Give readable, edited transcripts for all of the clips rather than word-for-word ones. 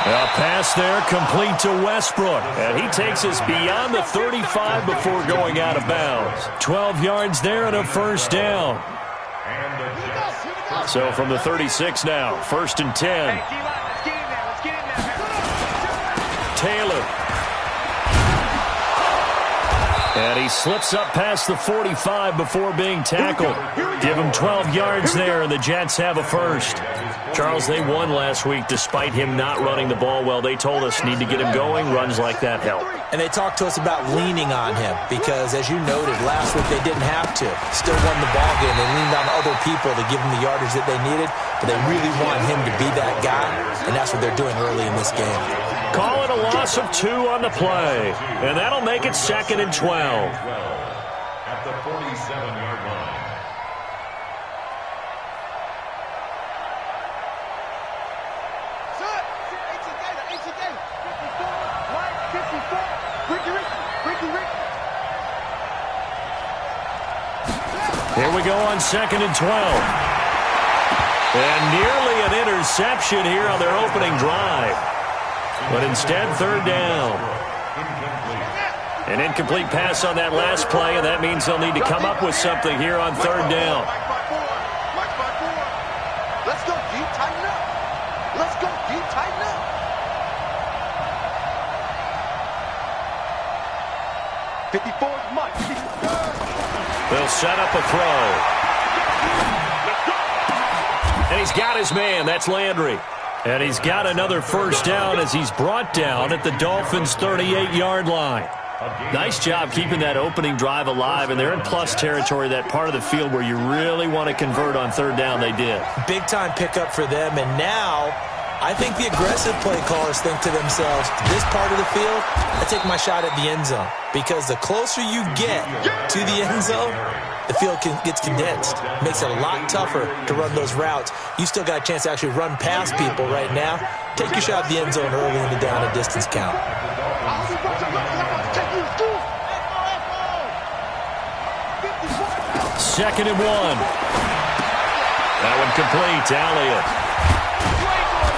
A pass there complete to Westbrook. And he takes us beyond the 35 before going out of bounds. 12 yards there and a first down. So from the 36 now, 1st and 10. Taylor. And he slips up past the 45 before being tackled. Give him 12 yards there, and the Jets have a first. Charles, they won last week despite him not running the ball well. They told us need to get him going. Runs like that help. And they talked to us about leaning on him because, as you noted, last week they didn't have to. Still won the ball game. They leaned on other people to give them the yardage that they needed, but they really want him to be that guy, and that's what they're doing early in this game. Call it a loss of 2 on the play, and that'll make it 2nd and 12. At the 47-yard line. Here we go on 2nd and 12. And nearly an interception here on their opening drive. But instead, 3rd down. An incomplete pass on that last play, and that means they'll need to come up with something here on 3rd down. Let's go, D. Tighten up. Let's go, D. Tighten up. Mike. They'll set up a throw. And he's got his man. That's Landry. And he's got another first down as he's brought down at the Dolphins' 38-yard line. Nice job keeping that opening drive alive, and they're in plus territory, that part of the field where you really want to convert on 3rd down. They did. Big-time pickup for them, and now I think the aggressive play callers think to themselves, this part of the field, I take my shot at the end zone, because the closer you get to the end zone, the field gets condensed. Makes it a lot tougher to run those routes. You still got a chance to actually run past people right now. Take your shot at the end zone early in the down and distance count. 2nd and 1. That one complete to Elliott.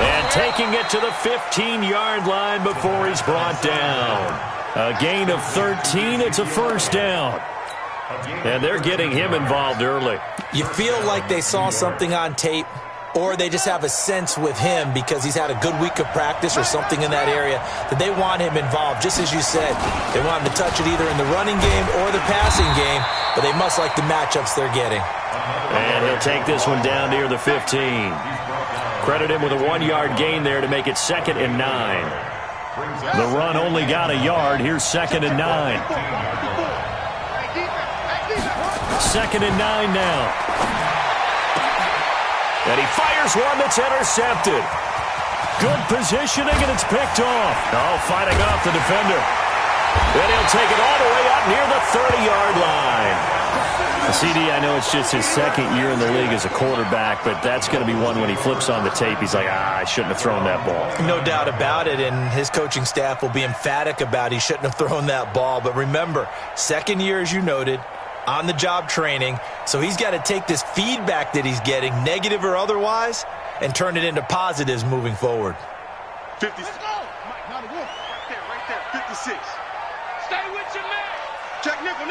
And taking it to the 15-yard line before he's brought down. A gain of 13. It's a first down. And they're getting him involved early. You feel like they saw something on tape, or they just have a sense with him because he's had a good week of practice or something in that area that they want him involved. Just as you said, they want him to touch it either in the running game or the passing game, but they must like the matchups they're getting. And he'll take this one down near the 15. Credit him with a 1-yard gain there to make it 2nd and 9. The run only got a yard. Here's 2nd and 9. 2nd and 9 now. And he fires one that's intercepted. Good positioning, and it's picked off. Oh, fighting off the defender. Then he'll take it all the way up near the 30-yard line. CD, I know it's just his 2nd year in the league as a quarterback, but that's going to be one when he flips on the tape. He's like, I shouldn't have thrown that ball. No doubt about it, and his coaching staff will be emphatic about he shouldn't have thrown that ball. But remember, 2nd year, as you noted, on-the-job training, so he's got to take this feedback that he's getting, negative or otherwise, and turn it into positives moving forward. 50. Let's go. Mike, not a wolf. Right there, 56. Stay with your man. Check nickel.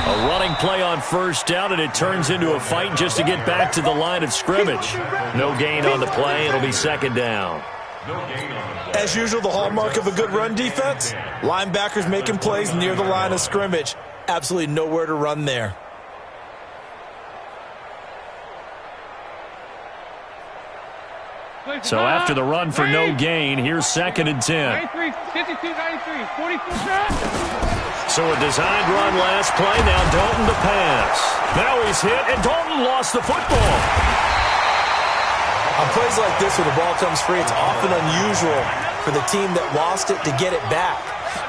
A running play on first down, and it turns into a fight just to get back to the line of scrimmage. No gain on the play. It'll be 2nd down. As usual, the hallmark of a good run defense, linebackers making plays near the line of scrimmage. Absolutely nowhere to run there. So after the run for no gain, here's 2nd and 10. 52, 93, 44. So a designed run last play. Now Dalton to pass. Now he's hit, and Dalton lost the football. On plays like this where the ball comes free, it's often unusual for the team that lost it to get it back.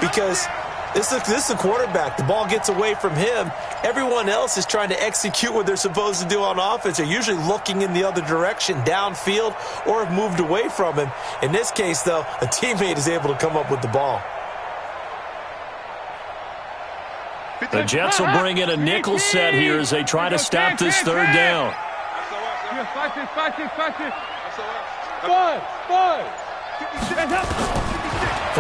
Because this is the quarterback. The ball gets away from him. Everyone else is trying to execute what they're supposed to do on offense. They're usually looking in the other direction, downfield, or have moved away from him. In this case, though, a teammate is able to come up with the ball. The Jets will bring in a nickel set here as they try to stop this 3rd down. From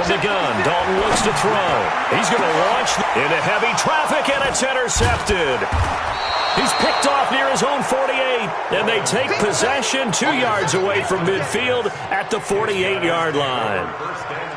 the gun, Dalton looks to throw. He's going to launch into heavy traffic, and it's intercepted. He's picked off near his own 48, and they take possession 2 yards away from midfield at the 48-yard line.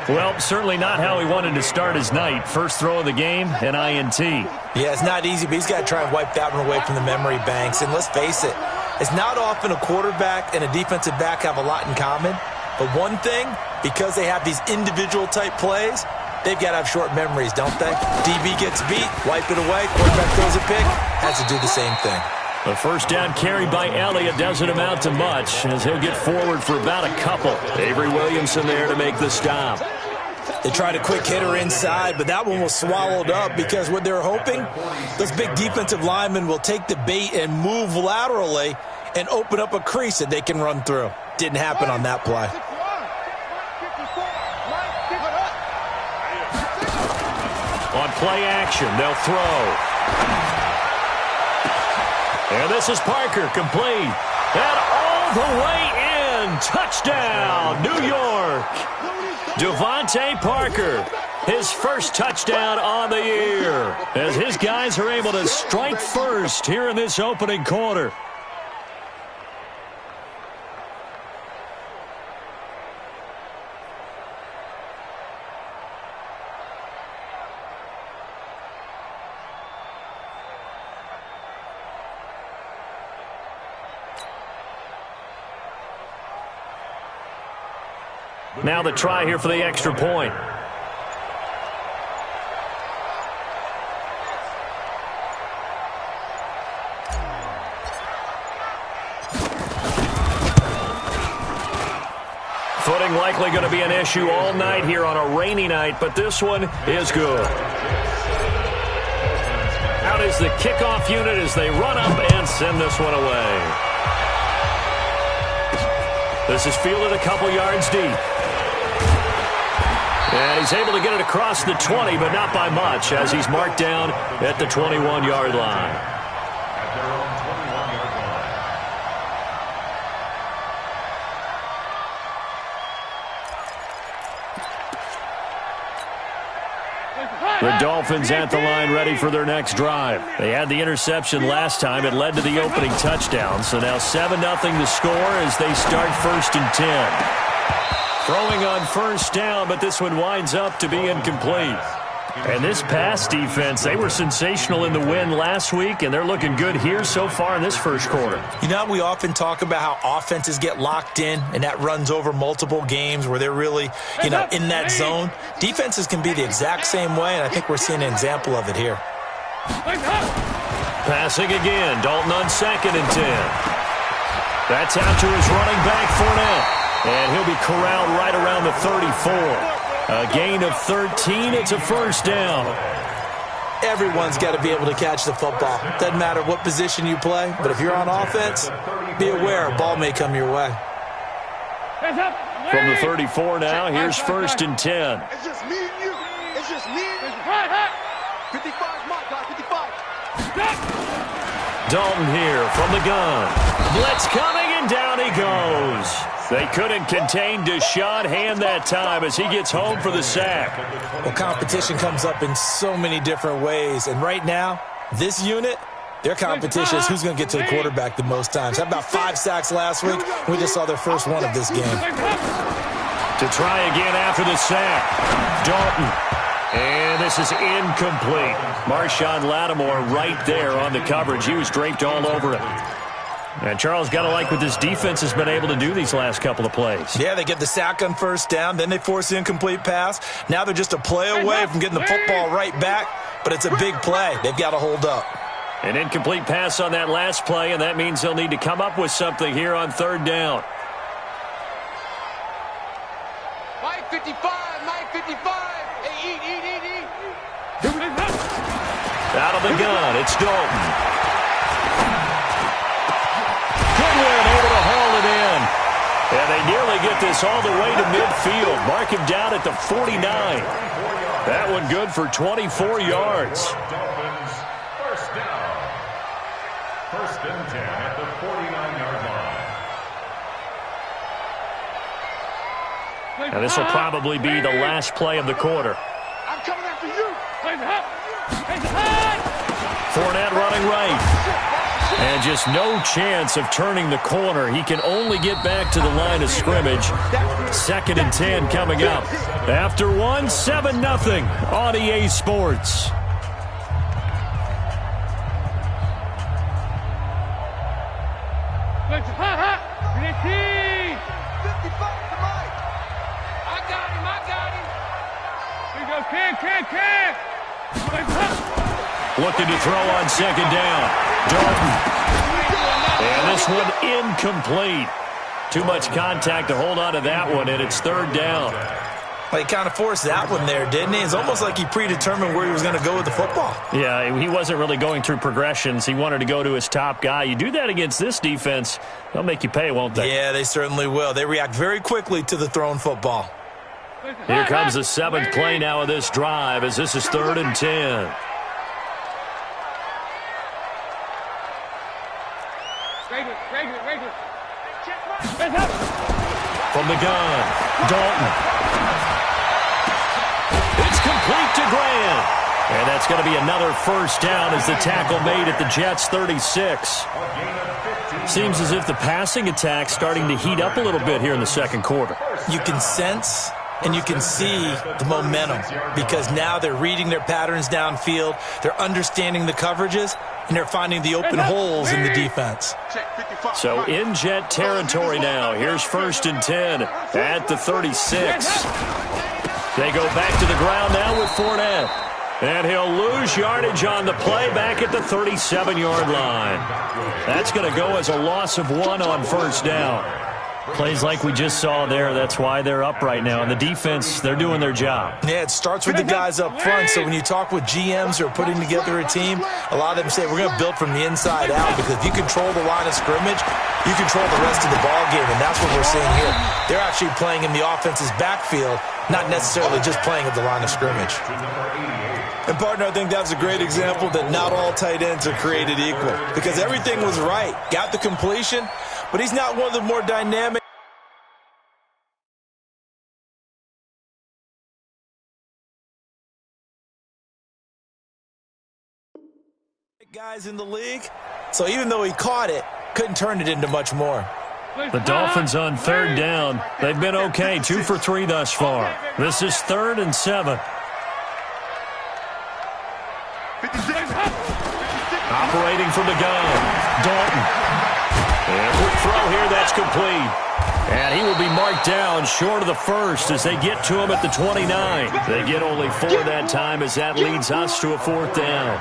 Well, certainly not how he wanted to start his night. First throw of the game, an INT. Yeah, it's not easy, but he's got to try and wipe that one away from the memory banks. And let's face it, it's not often a quarterback and a defensive back have a lot in common. But one thing, because they have these individual type plays, they've got to have short memories, don't they? DB gets beat, wipe it away, quarterback throws a pick, has to do the same thing. The first down carry by Elliott doesn't amount to much, as he'll get forward for about a couple. Avery Williamson there to make the stop. They tried a quick hitter inside, but that one was swallowed up because what they're hoping, those big defensive linemen will take the bait and move laterally and open up a crease that they can run through. Didn't happen on that play. On play action, they'll throw. And this is Parker, complete. And all the way in. Touchdown, New York. Devontae Parker, his first touchdown on the year, as his guys are able to strike first here in this opening quarter. Now the try here for the extra point. Footing likely going to be an issue all night here on a rainy night, but this one is good. Out is the kickoff unit as they run up and send this one away. This is fielded a couple yards deep. And he's able to get it across the 20, but not by much, as he's marked down at the 21-yard line. At their own 21-yard line. The Dolphins at the line ready for their next drive. They had the interception last time. It led to the opening touchdown. So now 7-0 the score as they start 1st and 10. Throwing on first down, but this one winds up to be incomplete. And this pass defense, they were sensational in the win last week, and they're looking good here so far in this first quarter. You know, we often talk about how offenses get locked in, and that runs over multiple games where they're really, in that zone. Defenses can be the exact same way, and I think we're seeing an example of it here. Passing again, Dalton on 2nd and 10. That's out to his running back, Fournette. And he'll be corralled right around the 34. A gain of 13. It's a first down. Everyone's got to be able to catch the football. Doesn't matter what position you play, but if you're on offense, be aware a ball may come your way. From the 34 now, here's 1st and 10. It's just me and you. It's just me and you. 55 my guy, 55. Dalton here from the gun. Blitz coming, and down he goes. They couldn't contain Deshaun Hand that time as he gets home for the sack. Well, competition comes up in so many different ways. And right now, this unit, their competition is who's going to get to the quarterback the most times. How about 5 sacks last week? We just saw their first one of this game. To try again after the sack. Dalton. And this is incomplete. Marshawn Lattimore right there on the coverage. He was draped all over it. And Charles, got to like what this defense has been able to do these last couple of plays. Yeah, they get the sack on first down, then they force the incomplete pass. Now they're just a play away from getting the football right back, but it's a big play. They've got to hold up. An incomplete pass on that last play, and that means they'll need to come up with something here on 3rd down. Mike 55, Mike 55. Hey, eat. Out of the gun, it's Dalton. Goodwin able to haul it in. And they nearly get this all the way to midfield. Mark him down at the 49. That one good for 24 yards. Dolphins, first down. 1st and 10 at the 49-yard line. And this will probably be the last play of the quarter. I'm coming after you. Fournette running right. And just no chance of turning the corner. He can only get back to the line of scrimmage. 2nd and 10 coming up. After one, 7-0 on EA Sports. Looking to throw on 2nd down. Dalton. And this one incomplete. Too much contact to hold on to that one, and it's 3rd down. Well, he kind of forced that one there, didn't he? It's almost like he predetermined where he was going to go with the football. Yeah, he wasn't really going through progressions. He wanted to go to his top guy. You do that against this defense, they'll make you pay, won't they? Yeah, they certainly will. They react very quickly to the thrown football. Here comes the 7th play now of this drive as this is 3rd and 10. From the gun, Dalton. It's complete to Grant. And that's going to be another 1st down as the tackle made at the Jets' 36. Seems as if the passing attack's starting to heat up a little bit here in the 2nd quarter. You can sense and you can see the momentum because now they're reading their patterns downfield, they're understanding the coverages, and they're finding the open holes in the defense. So in Jet territory now. Here's 1st and 10 at the 36. They go back to the ground now with Fournette. And he'll lose yardage on the play back at the 37-yard line. That's going to go as a loss of 1 on 1st down. Plays like we just saw there, that's why they're up right now. And the defense, they're doing their job. Yeah, it starts with the guys up front. So when you talk with GMs who are putting together a team, a lot of them say, we're going to build from the inside out. Because if you control the line of scrimmage, you control the rest of the ball game. And that's what we're seeing here. They're actually playing in the offense's backfield, not necessarily just playing at the line of scrimmage. And, partner, I think that's a great example that not all tight ends are created equal. Because everything was right. Got the completion, but he's not one of the more dynamic guys in the league. So even though he caught it, couldn't turn it into much more. The Dolphins on 3rd down. They've been okay, 2 for 3 thus far. This is 3rd and 7. Operating from the gun, Dalton. And quick throw here, that's complete. And he will be marked down short of the 1st as they get to him at the 29. They get only 4 that time as that leads us to a 4th down.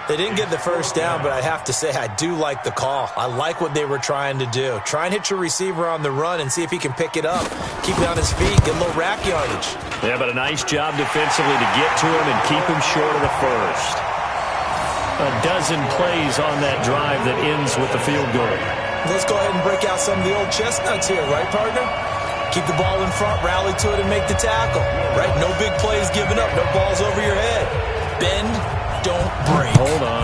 They didn't get the 1st down, but I have to say I do like the call. I like what they were trying to do. Try and hit your receiver on the run and see if he can pick it up. Keep it on his feet, get a little rack yardage. Yeah, but a nice job defensively to get to him and keep him short of the 1st. A dozen plays on that drive that ends with the field goal. Let's go ahead and break out some of the old chestnuts here, right, partner? Keep the ball in front, rally to it, and make the tackle. Right? No big plays given up, no balls over your head. Bend, don't break. Hold on.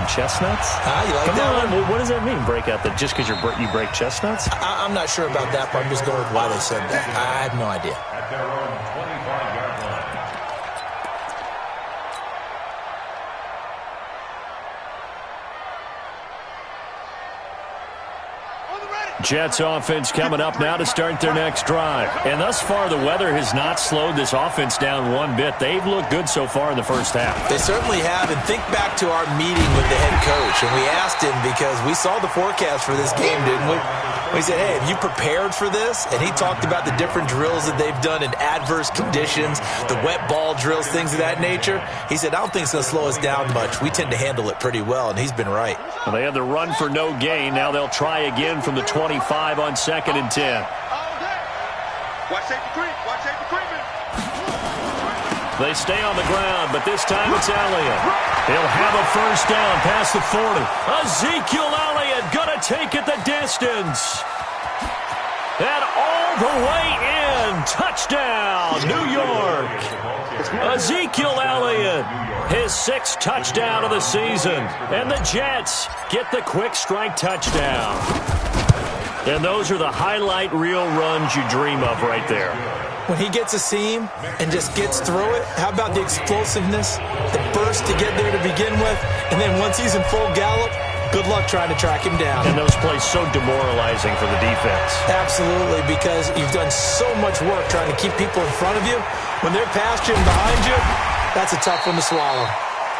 Chestnuts? You like Come that on. one? What does that mean, break out? That just because you break chestnuts? I'm not sure about that, but I'm just going with why they said that. I have no idea. At their own 25-yard line. Jets offense coming up now to start their next drive. And thus far, the weather has not slowed this offense down one bit. They've looked good so far in the 1st half. They certainly have. And think back to our meeting with the head coach. And we asked him because we saw the forecast for this game, didn't we? We said, hey, have you prepared for this? And he talked about the different drills that they've done in adverse conditions, the wet ball drills, things of that nature. He said, I don't think it's going to slow us down much. We tend to handle it pretty well, and he's been right. Well, they had the run for no gain. Now they'll try again from the 25 on 2nd and 10. Watch safety creep. Watch safety creeping. They stay on the ground, but this time it's Elliott. He'll have a 1st down past the 40. Ezekiel Elliott gonna take it the distance. And all the way in. Touchdown, New York. Ezekiel Elliott, his 6th touchdown of the season. And the Jets get the quick strike touchdown. And those are the highlight reel runs you dream of right there. when he gets a seam and just gets through it, how about the explosiveness, the burst to get there to begin with, and then once he's in full gallop, good luck trying to track him down. And those plays so demoralizing for the defense. Absolutely, because you've done so much work trying to keep people in front of you. When they're past you and behind you, that's a tough one to swallow.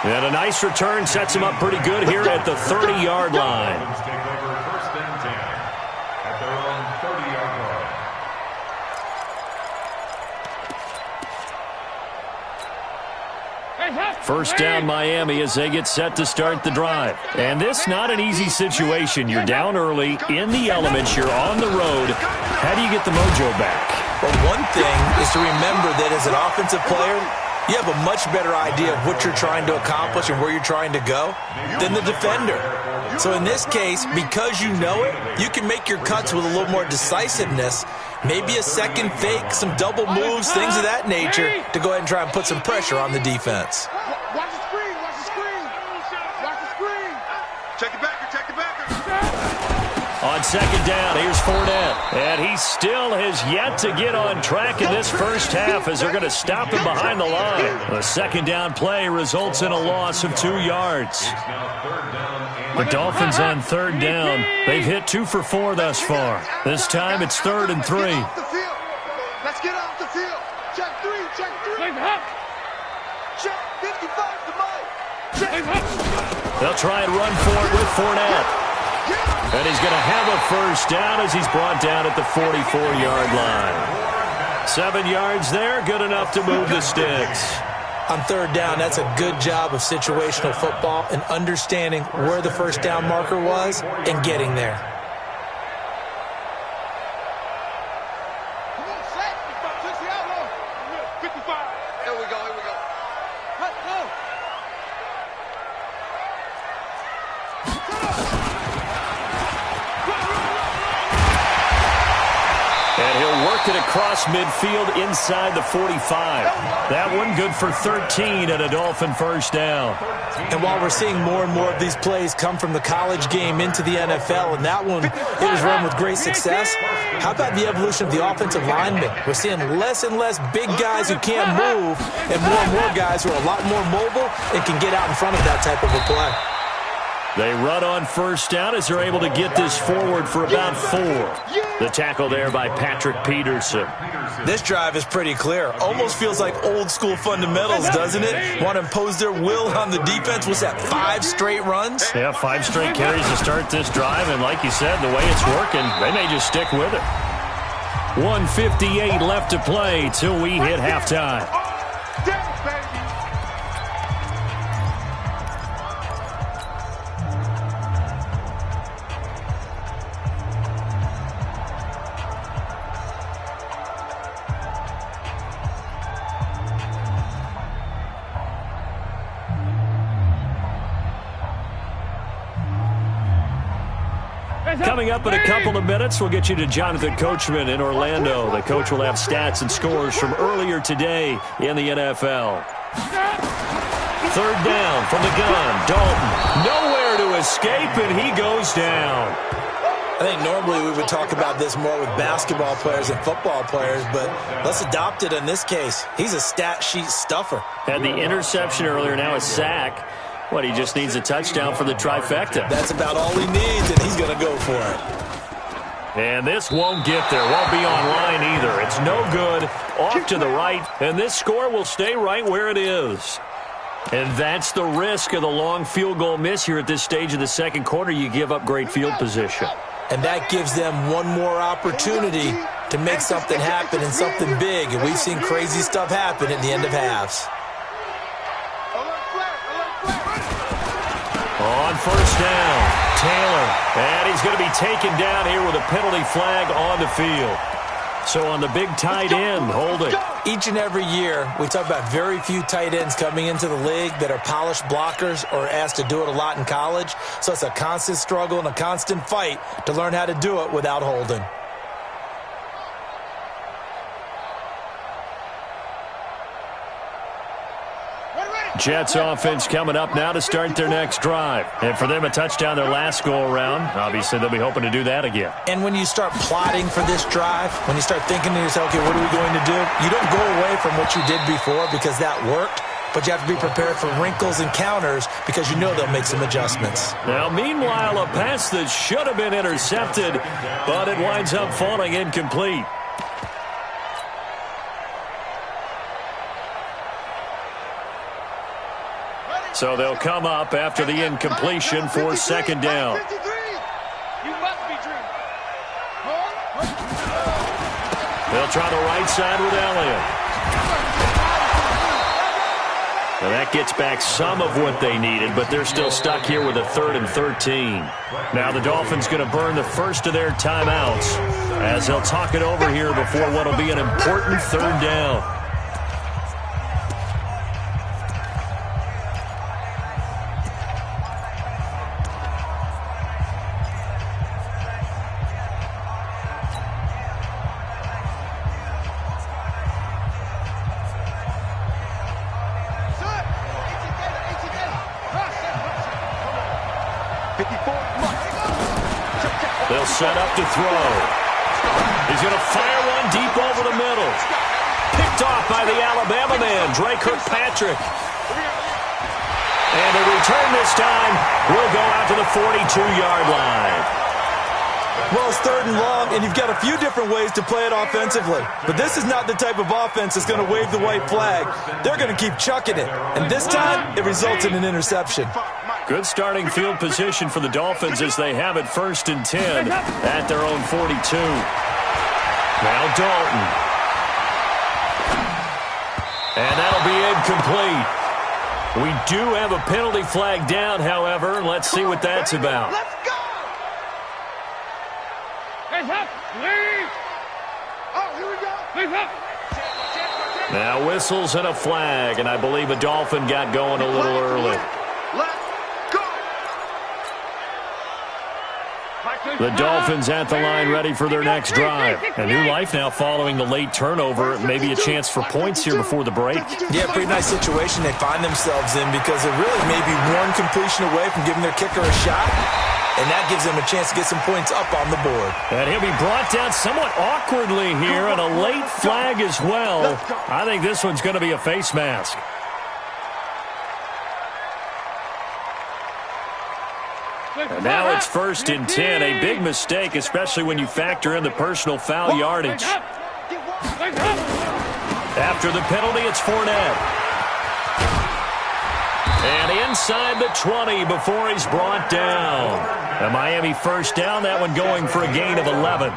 And a nice return sets him up pretty good here at the 30-yard line. Take over first and 10 at their own 30-yard line. First down Miami as they get set to start the drive. And this not an easy situation. You're down early, in the elements, you're on the road. How do you get the mojo back? Well, one thing is to remember that as an offensive player, you have a much better idea of what you're trying to accomplish and where you're trying to go than the defender. So in this case, because you know it, you can make your cuts with a little more decisiveness, maybe a second fake, some double moves, things of that nature, to go ahead and try and put some pressure on the defense. Watch the screen, watch the screen. Watch the screen. Check it backer, check it backer. On second down, here's Fournette. And he still has yet to get on track in this first half as they're going to stop him behind the line. The second down play results in a loss of 2 yards. The Dolphins on third down. They've hit 2 for 4 thus far. This time it's 3rd and 3. Let's get off the field. Check 3, check 3. Check 55 to Mike. Check. They'll try and run for it with Fournette. And he's going to have a first down as he's brought down at the 44-yard line. 7 yards there, good enough to move the sticks. On third down, that's a good job of situational football and understanding where the first down marker was and getting there. Come on, set. 55. Here we go, here we go. Let's go. And he'll work it across midfield inside the 45. That one good for 13 and a Dolphin first down. And while we're seeing more and more of these plays come from the college game into the NFL, and that one, it was run with great success, how about the evolution of the offensive linemen? We're seeing less and less big guys who can't move and more guys who are a lot more mobile and can get out in front of that type of a play. They run on first down as they're able to get this forward for about 4. The tackle there by Patrick Peterson. This drive is pretty clear. Almost feels like old school fundamentals, doesn't it? Want to impose their will on the defense. Was that 5 straight runs? Yeah, 5 straight carries to start this drive. And like you said, the way it's working, they may just stick with it. 1:58 left to play till we hit halftime. Coming up in a couple of minutes, we'll get you to Jonathan Coachman in Orlando. The coach will have stats and scores from earlier today in the NFL. Third down from the gun. Dalton nowhere to escape, and he goes down. I think normally we would talk about this more with basketball players and football players, but let's adopt it in this case. He's a stat sheet stuffer. Had the interception earlier, now a sack. What, he just needs a touchdown for the trifecta. That's about all he needs, and he's going to go for it. And this won't get there. Won't be online either. It's no good. Off to the right, and this score will stay right where it is. And that's the risk of the long field goal miss here at this stage of the second quarter. You give up great field position. And that gives them one more opportunity to make something happen and something big. And we've seen crazy stuff happen at the end of halves. On first down, Taylor. And he's going to be taken down here with a penalty flag on the field. So on the big tight end, holding. Each and every year, we talk about very few tight ends coming into the league that are polished blockers or asked to do it a lot in college. So it's a constant struggle and a constant fight to learn how to do it without holding. Jets offense coming up now to start their next drive. And for them, a touchdown their last go-around. Obviously, they'll be hoping to do that again. And when you start plotting for this drive, when you start thinking to yourself, okay, what are we going to do? You don't go away from what you did before because that worked, but you have to be prepared for wrinkles and counters because you know they'll make some adjustments. Now, meanwhile, a pass that should have been intercepted, but it winds up falling incomplete. So they'll come up after the incompletion for second down. You must be dreaming. They'll try the right side with Elliott. Now that gets back some of what they needed, but they're still stuck here with a 3rd and 13. Now the Dolphins going to burn the first of their timeouts as they'll talk it over here before what will be an important 3rd down. They'll set up to throw. He's going to fire one deep over the middle. Picked off by the Alabama man, Dre Kirkpatrick. And the return this time will go out to the 42-yard line. Well, it's 3rd and long, and you've got a few different ways to play it offensively. But this is not the type of offense that's going to wave the white flag. They're going to keep chucking it. And this time, it results in an interception. Good starting field position for the Dolphins as they have it 1st and 10 at their own 42. Now Dalton. And that'll be incomplete. We do have a penalty flag down, however. Let's see what that's about. Let's go! Hands up! Leave! Oh, here we go! Leave up! Now whistles and a flag, and I believe a Dolphin got going a little early. The Dolphins at the line ready for their next drive. A new life now following the late turnover. Maybe a chance for points here before the break. Yeah, pretty nice situation they find themselves in because they're really maybe one completion away from giving their kicker a shot. And that gives them a chance to get some points up on the board. And he'll be brought down somewhat awkwardly here, and a late flag as well. I think this one's going to be a face mask. And now it's 1st and 10, a big mistake, especially when you factor in the personal foul yardage. After the penalty, it's Fournette. And inside the 20 before he's brought down. A Miami 1st down, that one going for a gain of 11.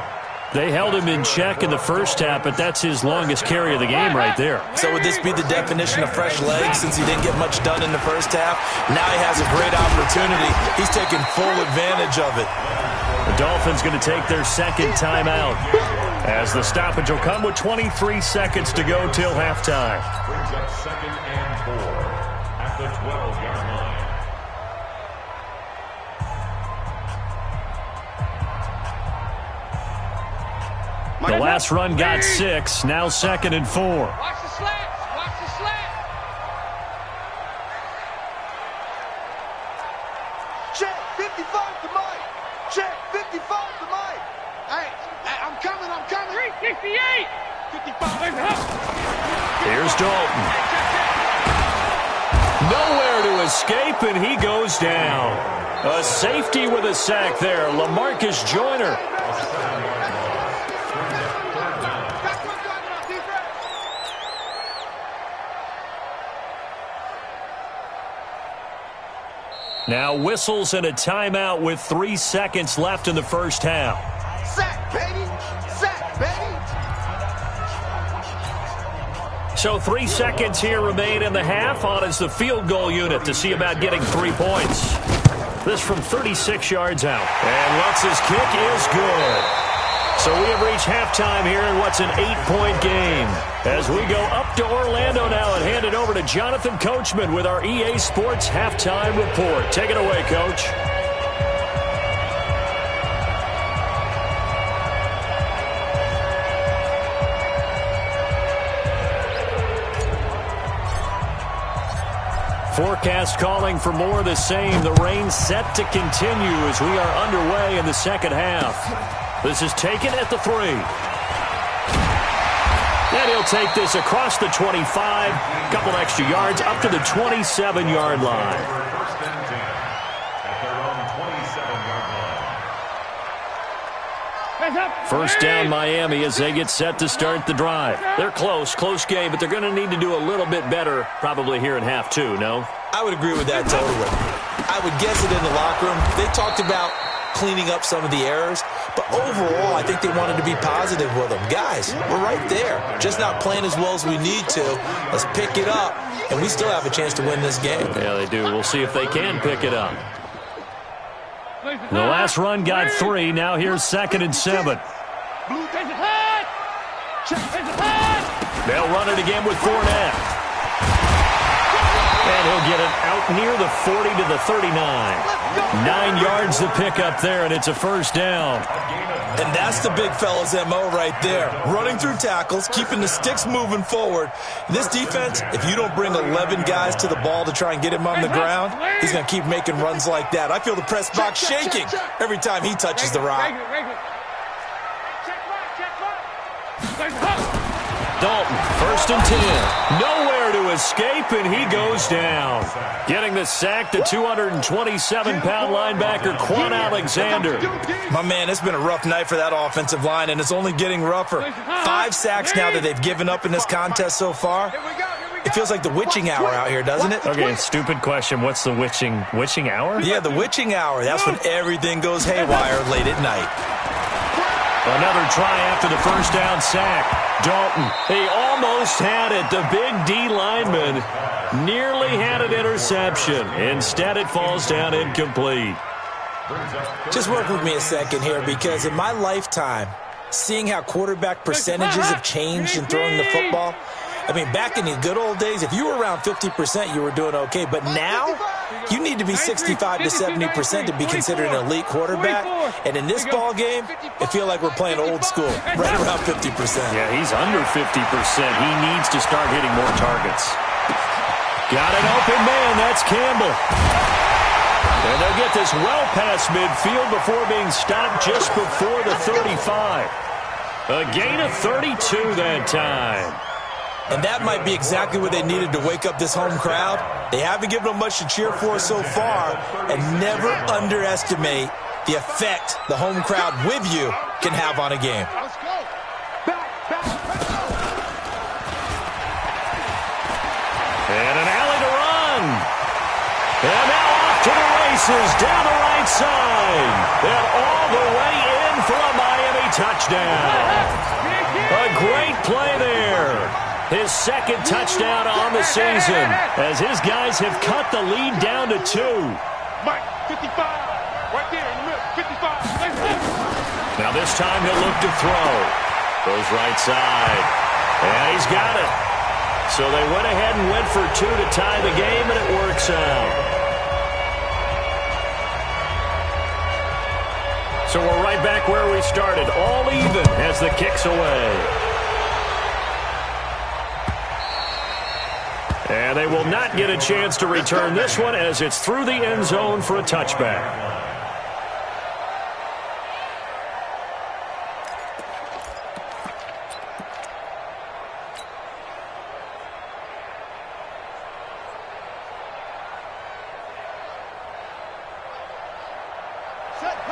They held him in check in the first half, but that's his longest carry of the game right there. So would this be the definition of fresh legs since he didn't get much done in the first half? Now he has a great opportunity. He's taking full advantage of it. The Dolphins going to take their 2nd timeout as the stoppage will come with 23 seconds to go till halftime. Brings up 2nd and 4 at the 12-yard line. The last run got 6, now 2nd and 4. Watch the slants! Watch the slant! Check 55 to Mike! Check 55 to Mike! Hey, I'm coming! 368! 55. Here's Dalton. Nowhere to escape, and he goes down. A safety with a sack there, LaMarcus Joyner. Now whistles and a timeout with 3 seconds left in the first half. Sack, baby! Sack, baby! So 3 seconds here remain in the half. On is the field goal unit to see about getting 3 points. This from 36 yards out. And Lutz's kick is good. So we have reached halftime here in what's an 8-point game. As we go up to Orlando now and hand it over to Jonathan Coachman with our EA Sports Halftime Report. Take it away, Coach. Forecast calling for more of the same. The rain set to continue as we are underway in the second half. This is taken at the 3. And he'll take this across the 25, couple extra yards, up to the 27-yard line. First and 10 at their own 27-yard line. First down, Miami, as they get set to start the drive. They're close game, but they're going to need to do a little bit better probably here in half 2, no? I would agree with that totally. I would guess it in the locker room. They talked about cleaning up some of the errors, but overall, I think they wanted to be positive with them. Guys, we're right there. Just not playing as well as we need to. Let's pick it up, and we still have a chance to win this game. Yeah, they do. We'll see if they can pick it up. The last run got 3. Now here's 2nd and 7. They'll run it again with Fournette. And he'll get it out near the 40 to the 39. 9 yards to pick up there, and it's a first down. And that's the big fella's MO right there. Running through tackles, keeping the sticks moving forward. This defense, if you don't bring 11 guys to the ball to try and get him on the ground, he's going to keep making runs like that. I feel the press box shaking every time he touches the rock. Dalton, 1st and 10. Nowhere to escape, and he goes down. Getting the sack, the 227-pound linebacker, Quan Alexander. My man, it's been a rough night for that offensive line, and it's only getting rougher. 5 sacks now that they've given up in this contest so far. It feels like the witching hour out here, doesn't it? Okay, stupid question. What's the witching hour? Yeah, the witching hour. That's when everything goes haywire late at night. Another try after the first down sack. Dalton, he almost had it. The big D lineman nearly had an interception. Instead, it falls down incomplete. Just work with me a second here, because in my lifetime, seeing how quarterback percentages have changed in throwing the football, I mean, back in the good old days, if you were around 50%, you were doing okay. But now, you need to be 65 to 70% to be considered an elite quarterback. And in this ball game, I feel like we're playing old school, right around 50%. Yeah, he's under 50%. He needs to start hitting more targets. Got an open man. That's Campbell. And they'll get this well past midfield before being stopped just before the 35. A gain of 32 that time. And that might be exactly what they needed to wake up this home crowd. They haven't given them much to cheer for so far, and never underestimate the effect the home crowd with you can have on a game. Let's go. Back. And an alley to run. And now off to the races down the right side. And all the way in for a Miami touchdown. A great play there. His 2nd touchdown on the season as his guys have cut the lead down to 2. Mike, 55. Right there in the middle. 55. Now this time he'll look to throw. Goes right side. And he's got it. So they went ahead and went for 2 to tie the game, and it works out. So we're right back where we started. All even as the kick's away. And they will not get a chance to return this one as it's through the end zone for a touchback.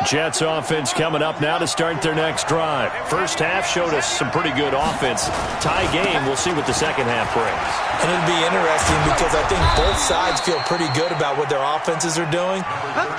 Jets offense coming up now to start their next drive. First half showed us some pretty good offense. Tie game, we'll see what the second half brings. And it'll be interesting because I think both sides feel pretty good about what their offenses are doing.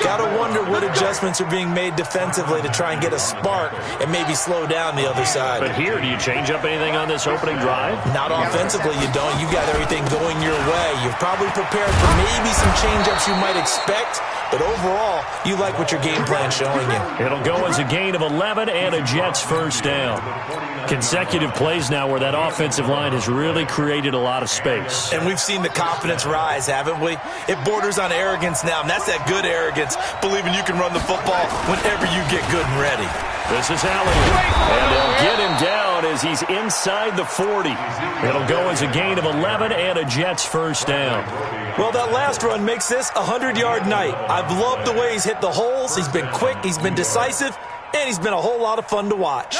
Got to wonder what adjustments are being made defensively to try and get a spark and maybe slow down the other side. But here, do you change up anything on this opening drive? Not offensively, you don't. You got everything going your way. You've probably prepared for maybe some change-ups you might expect, but overall, you like what your game plan's showing you. It'll go as a gain of 11 and a Jets first down. Consecutive plays now where that offensive line has really created a lot of space. And we've seen the confidence rise, haven't we? It borders on arrogance now, and that's that good arrogance, believing you can run the football whenever you get good and ready. This is Elliott, and they'll get him down as he he's inside the 40. It'll go as a gain of 11 and a Jets first down. Well, that last run makes this a 100-yard night. I've loved the way he's hit the holes. He's been quick, he's been decisive, and he's been a whole lot of fun to watch.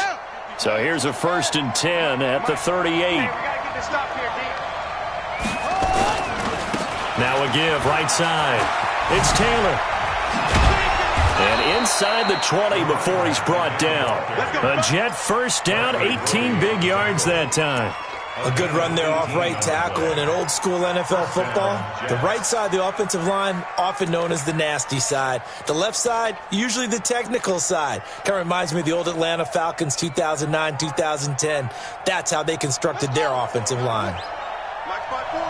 So here's a 1st and 10 at the 38. Now a give right side. It's Taylor. And inside the 20 before he's brought down. A Jet first down, 18 big yards that time. A good run there off right tackle in an old-school NFL football. The right side of the offensive line, often known as the nasty side. The left side, usually the technical side. Kind of reminds me of the old Atlanta Falcons 2009-2010. That's how they constructed their offensive line. Like my boy.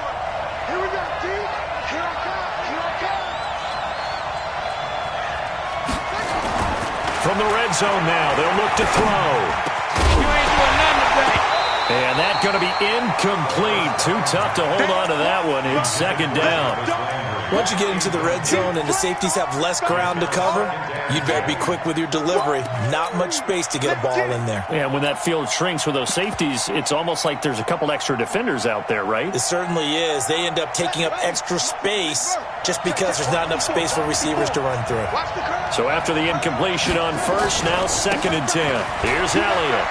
Here we go, D. Here I come. Here I come. From the red zone now, they'll look to throw. You ain't doing nothing today. And that's going to be incomplete. Too tough to hold on to that one. It's second down. Once you get into the red zone and the safeties have less ground to cover, you'd better be quick with your delivery. Not much space to get a ball in there. Yeah, when that field shrinks with those safeties, it's almost like there's a couple extra defenders out there, right? It certainly is. They end up taking up extra space just because there's not enough space for receivers to run through. So after the incompletion on first, now 2nd and 10. Here's Elliott.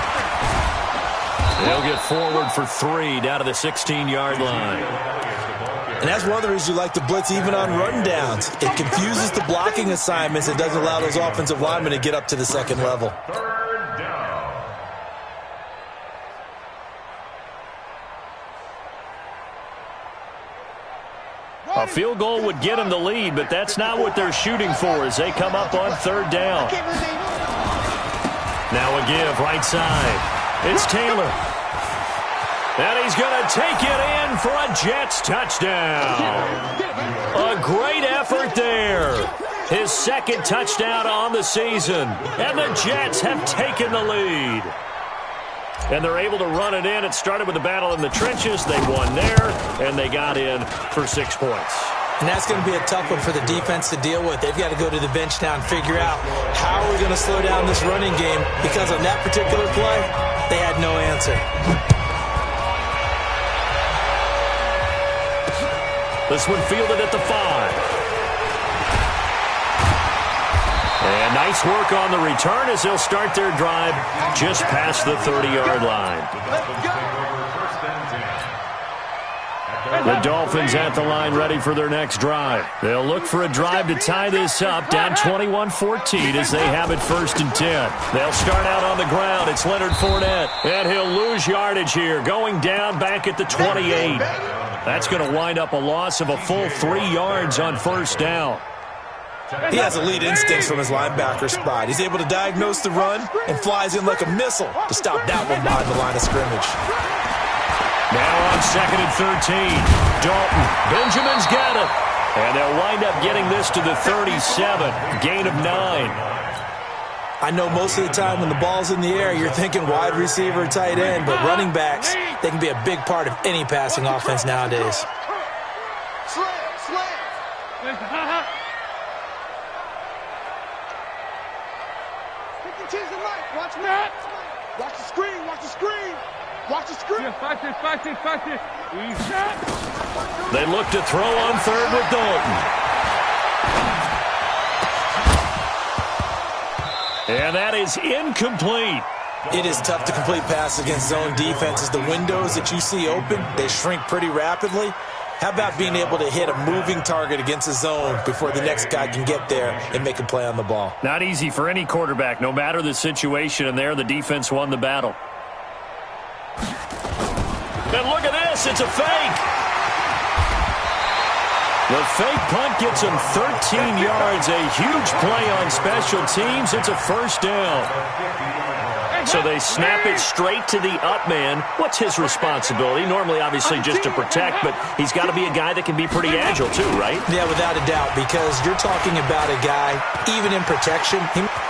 They'll get forward for 3 down to the 16-yard line. And that's one of the reasons you like to blitz even on rundowns. It confuses the blocking assignments and doesn't allow those offensive linemen to get up to the second level. 3rd down. A field goal would get them the lead, but that's not what they're shooting for as they come up on 3rd down. Now a give right side. It's Taylor. And he's going to take it in for a Jets touchdown. A great effort there. His 2nd touchdown on the season. And the Jets have taken the lead. And they're able to run it in. It started with a battle in the trenches. They won there, and they got in for 6 points. And that's going to be a tough one for the defense to deal with. They've got to go to the bench now and figure out how are we going to slow down this running game, because on that particular play, they had no answer. This one fielded at the 5. And nice work on the return as they'll start their drive just past the 30-yard line. The Dolphins at the line ready for their next drive. They'll look for a drive to tie this up, down 21-14 as they have it 1st and 10. They'll start out on the ground. It's Leonard Fournette, and he'll lose yardage here, going down back at the 28. That's going to wind up a loss of a full 3 yards on 1st down. He has elite instincts from his linebacker spot. He's able to diagnose the run and flies in like a missile to stop that one behind the line of scrimmage. Now on 2nd and 13. Dalton. Benjamin's got it. And they'll wind up getting this to the 37. Gain of 9. I know most of the time when the ball's in the air, you're thinking wide receiver, tight end, but running backs, they can be a big part of any passing offense nowadays. Slam. Watch me. Watch the screen. Watch the screen. Watch the screen. Fight it. They look to throw on 3rd with Dalton. And that is incomplete. It is tough to complete pass against zone defenses. The windows that you see open, they shrink pretty rapidly. How about being able to hit a moving target against a zone before the next guy can get there and make a play on the ball? Not easy for any quarterback, no matter the situation, and there the defense won the battle. And look at this, it's a fake. The fake punt gets him 13 yards, a huge play on special teams. It's a 1st down. So they snap it straight to the up man. What's his responsibility? Normally, obviously, just to protect, but he's got to be a guy that can be pretty agile too, right? Yeah, without a doubt, because you're talking about a guy, even in protection.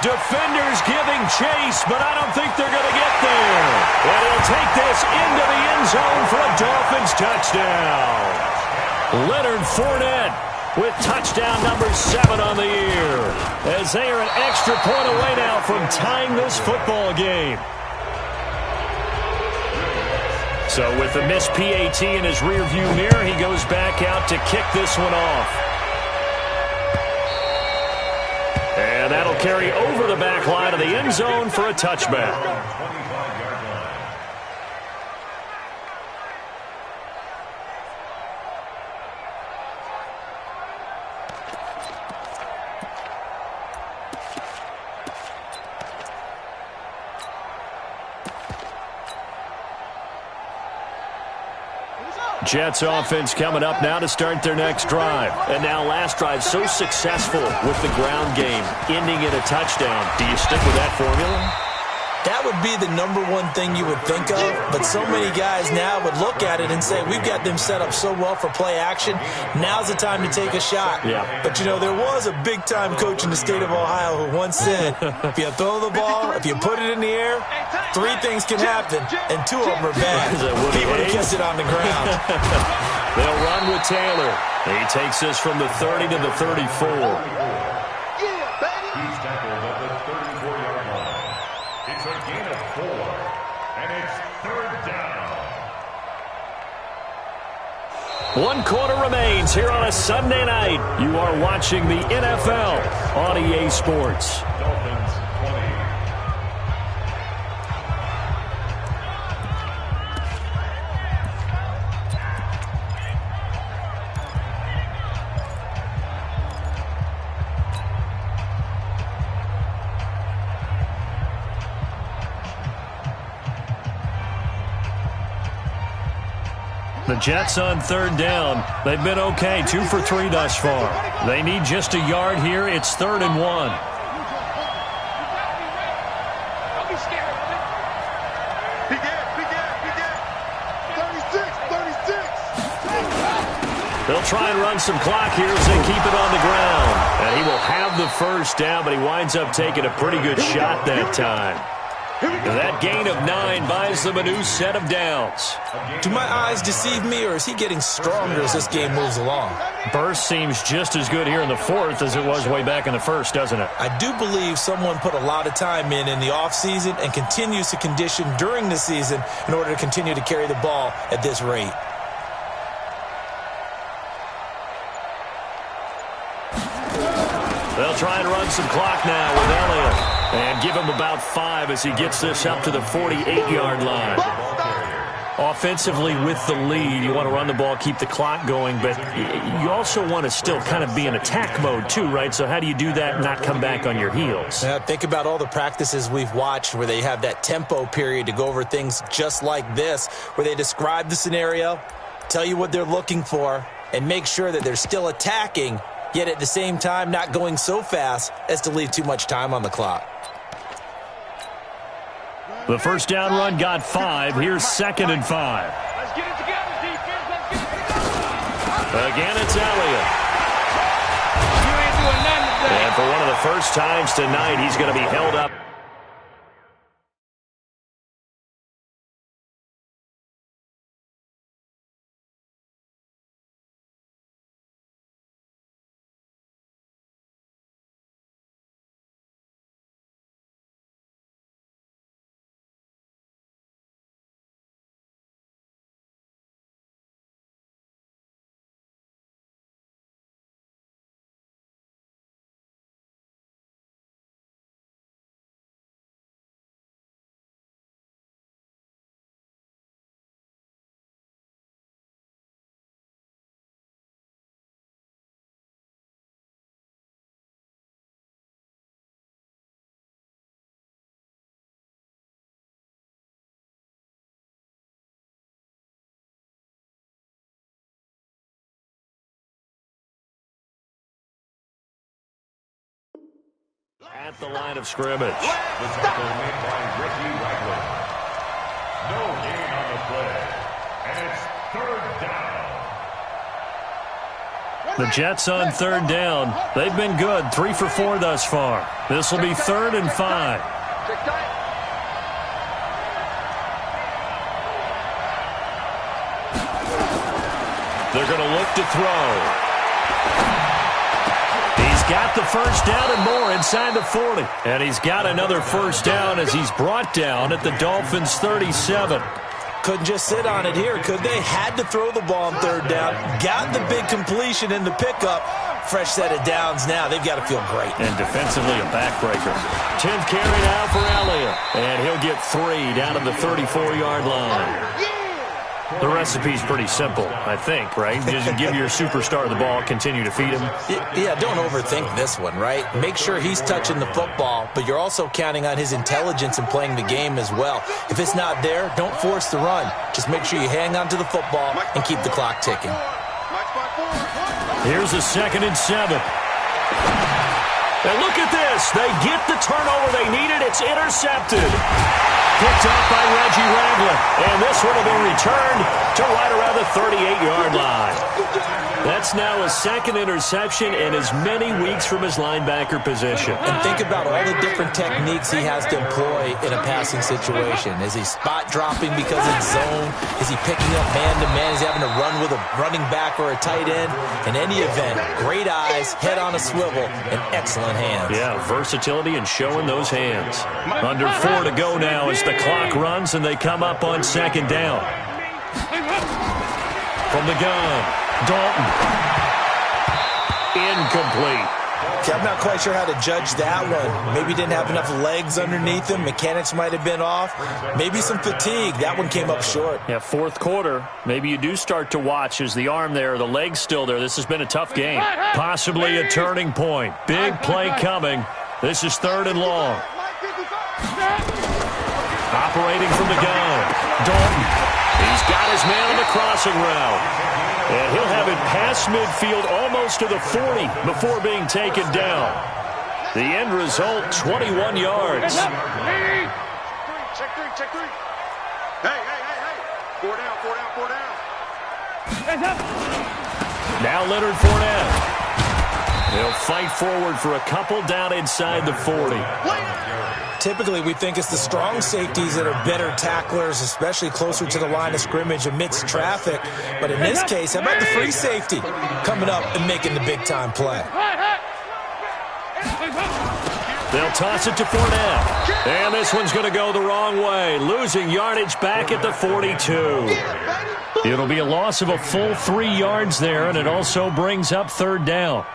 Defenders giving chase, but I don't think they're going to get there. And he'll take this into the end zone for a Dolphins touchdown. Leonard Fournette with touchdown number 7 on the year, as they are an extra point away now from tying this football game. So with the missed PAT in his rearview mirror, he goes back out to kick this one off. And that'll carry over the back line of the end zone for a touchback. Jets offense coming up now to start their next drive. And now last drive so successful with the ground game, ending in a touchdown. Do you stick with that formula? That would be the #1 thing you would think of, but so many guys now would look at it and say, we've got them set up so well for play action, now's the time to take a shot. Yeah. But, you know, there was a big-time coach in the state of Ohio who once said, if you throw the ball, if you put it in the air, 3 things can happen, and 2 of them are bad. He would have kept it on the ground. They'll run with Taylor. He takes this from the 30 to the 34. He's tackled at the 34-yard line. It's a gain of 4, and it's 3rd down. 1 quarter remains here on a Sunday night. You are watching the NFL on EA Sports. Dolphins 20. The Jets on 3rd down. They've been okay, 2 for 3 thus far. They need just a yard here. It's 3rd and 1. Don't be scared. Big air. 36. They'll try and run some clock here as they keep it on the ground. And he will have the first down, but he winds up taking a pretty good shot that time. That gain of 9 buys them a new set of downs. Do my eyes deceive me, or is he getting stronger as this game moves along? Burst seems just as good here in the 4th as it was way back in the 1st, doesn't it? I do believe someone put a lot of time in the offseason and continues to condition during the season in order to continue to carry the ball at this rate. They'll try and run some clock now with Elliott. And give him about 5 as he gets this up to the 48-yard line. Offensively with the lead, you want to run the ball, keep the clock going, but you also want to still kind of be in attack mode too, right? So how do you do that and not come back on your heels? Think about all the practices we've watched where they have that tempo period to go over things just like this, where they describe the scenario, tell you what they're looking for, and make sure that they're still attacking, yet at the same time not going so fast as to leave too much time on the clock. The first down run got 5. Here's 2nd and 5. Let's get it together, defense. Let's get it together. Again, it's Elliott. You ain't doing nothing today. And for one of the first times tonight, he's going to be held up. At the line of scrimmage. The tackle made by Reggie Ragland. No gain on the play. And it's 3rd down. The Jets on 3rd down. They've been good, 3 for 4 thus far. This will be 3rd and 5. They're going to look to throw. He's got the first down and more inside the 40. And he's got another first down as he's brought down at the Dolphins' 37. Couldn't just sit on it here, could they? Had to throw the ball on third down. Got the big completion in the pickup. Fresh set of downs now. They've got to feel great. And defensively, a backbreaker. 10th carry now for Elliott. And he'll get 3 down to the 34-yard line. The recipe's pretty simple, I think, right? Just give your superstar the ball, continue to feed him. Yeah, don't overthink this one, right? Make sure he's touching the football, but you're also counting on his intelligence in playing the game as well. If it's not there, don't force the run. Just make sure you hang on to the football and keep the clock ticking. Here's a 2nd and 7. And look at this. They get the turnover they needed. It's intercepted. Picked up by Reggie Ragland. And this one will be returned to right around the 38-yard line. That's now a 2nd interception in as many weeks from his linebacker position. And think about all the different techniques he has to employ in a passing situation. Is he spot dropping because it's zone? Is he picking up man-to-man? Is he having to run with a running back or a tight end? In any event, great eyes, head on a swivel, and excellent hands. Yeah, versatility and showing those hands. Under 4 to go now as the clock runs and they come up on 2nd down. From the gun. Dalton. Incomplete. Okay, I'm not quite sure how to judge that one. Maybe didn't have enough legs underneath him. Mechanics might have been off. Maybe some fatigue. That one came up short. Yeah, 4th quarter. Maybe you do start to watch as the arm there, the leg's still there. This has been a tough game. Possibly a turning point. Big play coming. This is 3rd and long. Operating from the gun. Dalton. He's got his man on the crossing route. And he'll have it past midfield almost to the 40 before being taken down. The end result, 21 yards. Check three. Hey. 4 down. Now Leonard Fournette. He'll fight forward for a couple down inside the 40. Typically, we think it's the strong safeties that are better tacklers, especially closer to the line of scrimmage amidst traffic. But in this case, how about the free safety coming up and making the big-time play? They'll toss it to Fournette. And this one's going to go the wrong way, losing yardage back at the 42. It'll be a loss of a full 3 yards there, and it also brings up 3rd down.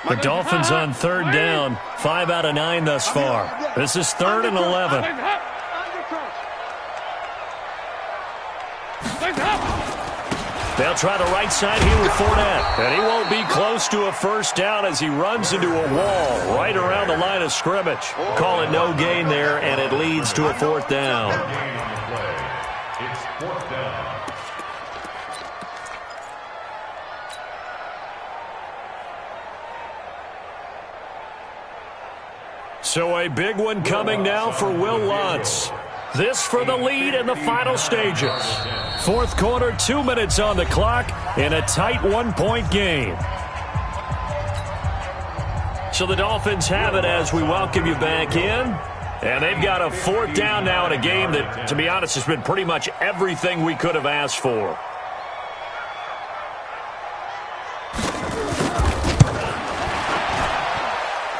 The Dolphins on 3rd down, 5 out of 9 thus far. This is 3rd and 11. They'll try the right side here with Fournette. And he won't be close to a 1st down as he runs into a wall right around the line of scrimmage. Call it no gain there, and it leads to a 4th down. It's 4th down. So a big one coming now for Will Lutz. This for the lead in the final stages. 4th quarter, 2 minutes on the clock in a tight 1-point game. So the Dolphins have it as we welcome you back in. And they've got a 4th down now in a game that, to be honest, has been pretty much everything we could have asked for.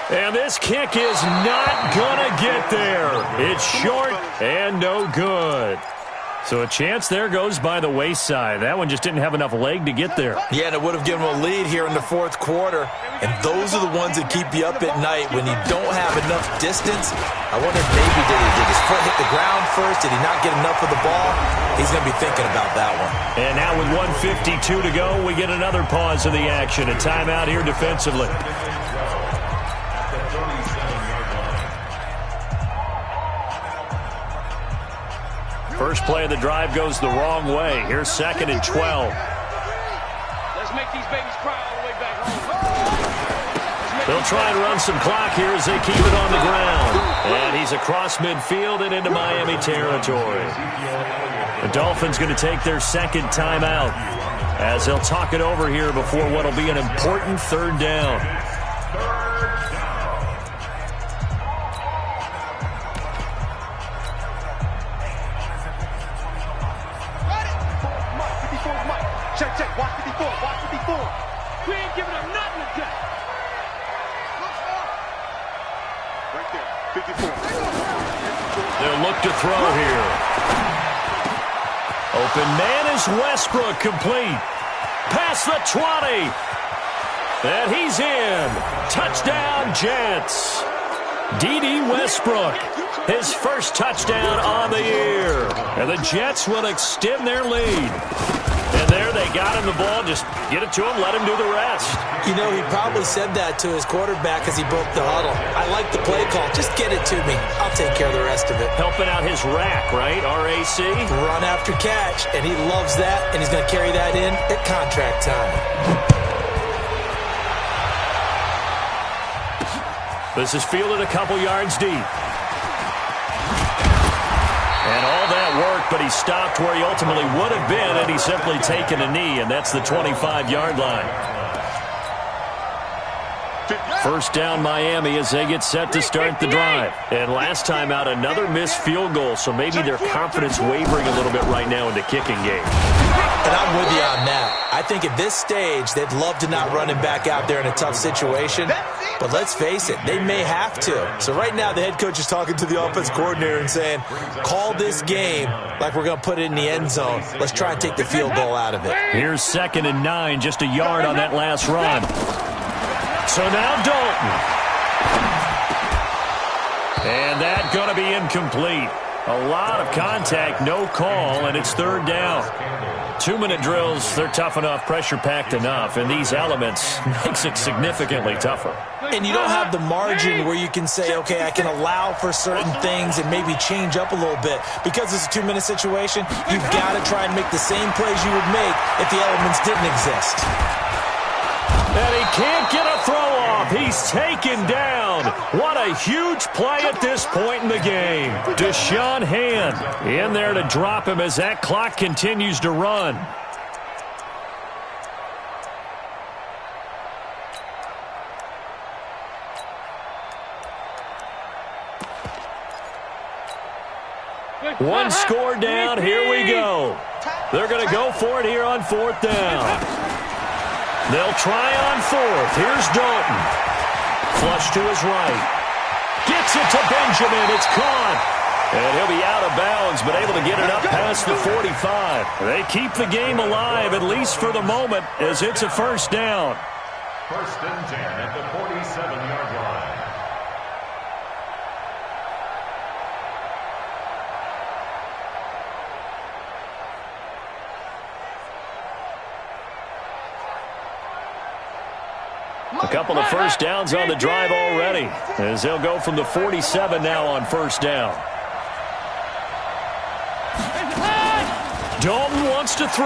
And this kick is not going to get there. It's short and no good. So a chance there goes by the wayside. That one just didn't have enough leg to get there. Yeah, and it would have given him a lead here in the 4th quarter. And those are the ones that keep you up at night when you don't have enough distance. I wonder if maybe did his foot hit the ground first? Did he not get enough of the ball? He's going to be thinking about that one. And now with 1:52 to go, we get another pause of the action. A timeout here defensively. First play of the drive goes the wrong way. Here's 2nd and 12. Let's make these babies cry all the way back home. They'll try and run some clock here as they keep it on the ground. And he's across midfield and into Miami territory. The Dolphins going to take their 2nd timeout as they'll talk it over here before what will be an important 3rd down. Check. Watch 54. We ain't giving them nothing today. Right there. 54. They'll look to throw here. Open man is Westbrook, complete. Past the 20. And he's in. Touchdown, Jets. D.D. Westbrook, his first touchdown on the year. And the Jets will extend their lead. And there they got him the ball. Just get it to him, let him do the rest. You know, he probably said that to his quarterback as he broke the huddle. I like the play call. Just get it to me. I'll take care of the rest of it. Helping out his rack, right? RAC? Run after catch, and he loves that, and he's going to carry that in at contract time. This is fielded a couple yards deep. And all that worked, but he stopped where he ultimately would have been, and he's simply taken a knee, and that's the 25-yard line. First down, Miami, as they get set to start the drive. And last time out, another missed field goal, so maybe their confidence wavering a little bit right now in the kicking game. And I'm with you on that. I think at this stage, they'd love to not run him back out there in a tough situation. But let's face it, they may have to. So right now, the head coach is talking to the offense coordinator and saying, call this game like we're going to put it in the end zone. Let's try and take the field goal out of it. Here's 2nd and 9, just a yard on that last run. So now Dalton. And that's going to be incomplete. A lot of contact, no call, and it's 3rd down. 2-minute drills, they're tough enough, pressure-packed enough, and these elements makes it significantly tougher. And you don't have the margin where you can say, okay, I can allow for certain things and maybe change up a little bit. Because it's a 2-minute situation, you've got to try and make the same plays you would make if the elements didn't exist. And he can't get a throw off. He's taken down. What a huge play at this point in the game. Deshaun Hand in there to drop him as that clock continues to run. One score down. Here we go. They're going to go for it here on 4th down. They'll try on 4th. Here's Dalton. Flush to his right. Gets it to Benjamin. It's caught. And he'll be out of bounds, but able to get it up past the 45. They keep the game alive, at least for the moment, as it's a 1st down. 1st and 10 at the 47-yard line. A couple of 1st downs on the drive already, as they'll go from the 47 now on 1st down. Dalton wants to throw.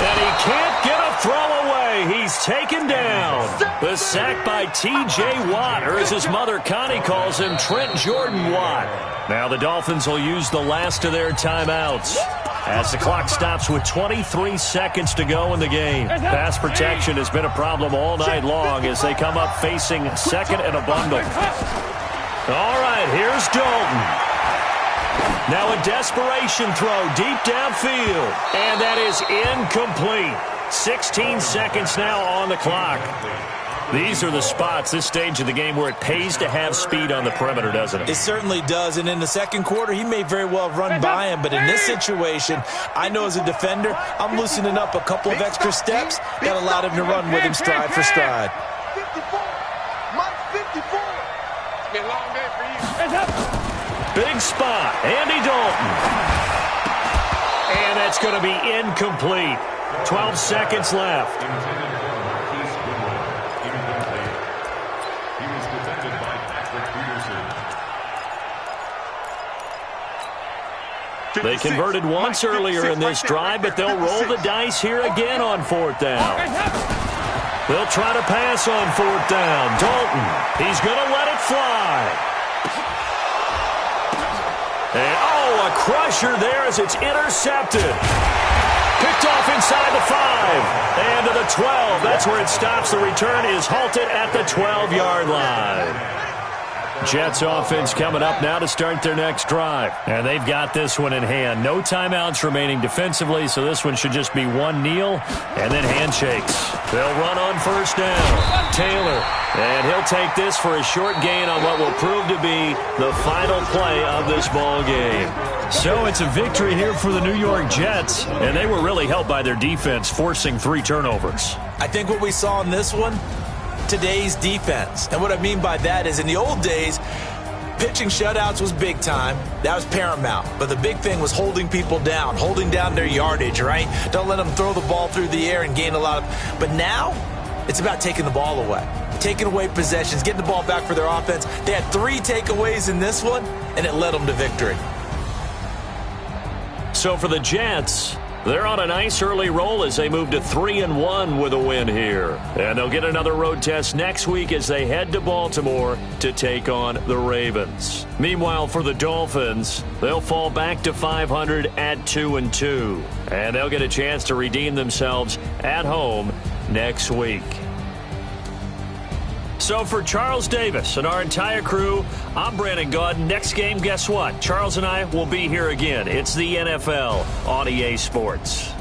And he can't get a throw away. He's taken down. The sack by T.J. Watt, or as his mother Connie calls him, Trent Jordan Watt. Now the Dolphins will use the last of their timeouts as the clock stops with 23 seconds to go in the game. Pass protection has been a problem all night long as they come up facing 2nd and a bundle. All right, here's Dalton. Now a desperation throw deep downfield, and that is incomplete. 16 seconds now on the clock. These are the spots, this stage of the game, where it pays to have speed on the perimeter, doesn't it? It certainly does, and in the 2nd quarter, he may very well run by him, but in this situation, I know as a defender, I'm loosening up a couple of extra steps that allowed him to run with him stride for stride. 54. Mike 54. It's been a long day for you. Big spot, Andy Dalton. And that's going to be incomplete. 12 seconds left. They converted once earlier in this drive, but they'll roll the dice here again on 4th down. They'll try to pass on 4th down. Dalton, he's going to let it fly. And, oh, a crusher there as it's intercepted. Picked off inside the 5. And to the 12. That's where it stops. The return is halted at the 12-yard line. Jets offense coming up now to start their next drive. And they've got this one in hand. No timeouts remaining defensively, so this one should just be one kneel and then handshakes. They'll run on first down. Taylor. And he'll take this for a short gain on what will prove to be the final play of this ball game. So it's a victory here for the New York Jets, and they were really helped by their defense, forcing 3 turnovers. I think what we saw in this one, today's defense. And what I mean by that is in the old days, pitching shutouts was big time. That was paramount. But the big thing was holding people down, holding down their yardage, right? Don't let them throw the ball through the air and gain a lot of. But now, it's about taking the ball away. Taking away possessions, getting the ball back for their offense. They had 3 takeaways in this one, and it led them to victory. So for the Jets, they're on a nice early roll as they move to 3-1 with a win here. And they'll get another road test next week as they head to Baltimore to take on the Ravens. Meanwhile, for the Dolphins, they'll fall back to 500 at 2-2. And they'll get a chance to redeem themselves at home next week. So for Charles Davis and our entire crew, I'm Brandon Gaudin. Next game, guess what? Charles and I will be here again. It's the NFL on EA Sports.